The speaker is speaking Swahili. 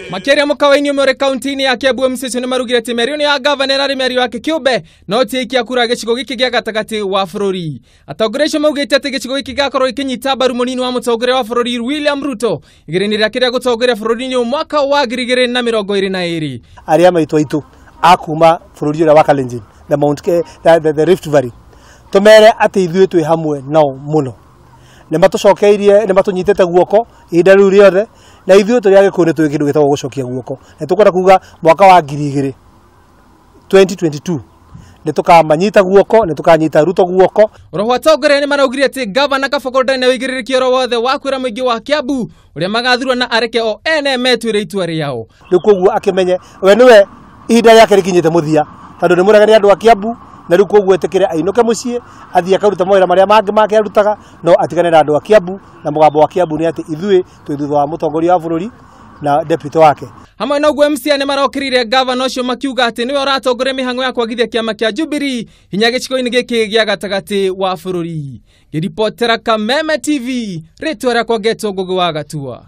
Makiaria mukawaini umwe kaunti-ini ya Kiambu MCA nimarugite miario ni ya governor ari miario yake kiumbe no tiikia kura gicigo giki gia gatagati wa bururi. Atongoria maugite ati gicigo giki gakorwo ikinyita baru munini wa mutongoria wa bururi William Ruto igirinira kiria gutongoria bururi ni mwaka wa 2022. Aria maitwa akuma bururi ura wa Kalenjin the Rift Valley tumere ati ithuĩ twĩ hamwe nao muno nimatucokeirie nimatunyitete guoko ihinda riu riothe na ithuĩ tũrĩ agĩkũyũ twĩ kĩndũ gĩtagwo gũcokia guoko na tũkwenda kuga mwaka wa 2022 nitukamanyita guoko nitukanyita Ruto guoko. Roho Atongoria ni maraugire ati governor Kabogo ndane wigiririe ro wothe wa kwira muingi wa Kiambu uria magathurwa na areke o ene metwire itua riao riu koguo akimenye we niwe ihinda riake rikinyite muthia tondu ni muragani andu a Kiambu na riu koguo etikire ainuke mucii athie akaruta mawira maria mangi make arutaga no atigane na andu a Kiambu na mugambo wa Kiambu ni ati ithui twi thutha wa mutongoria wa bururi na deputy wake. Hamwe na uguo MCA ni marokirire governor ucio makiuga ati niwe uratongoria mihango ya kwagithia kiama kia Jubilee hinya gicigo-ini giki gia gatagati wa bururi. Giripotera Kameme TV ritwa rakwa Geto Gogo wa Gatua.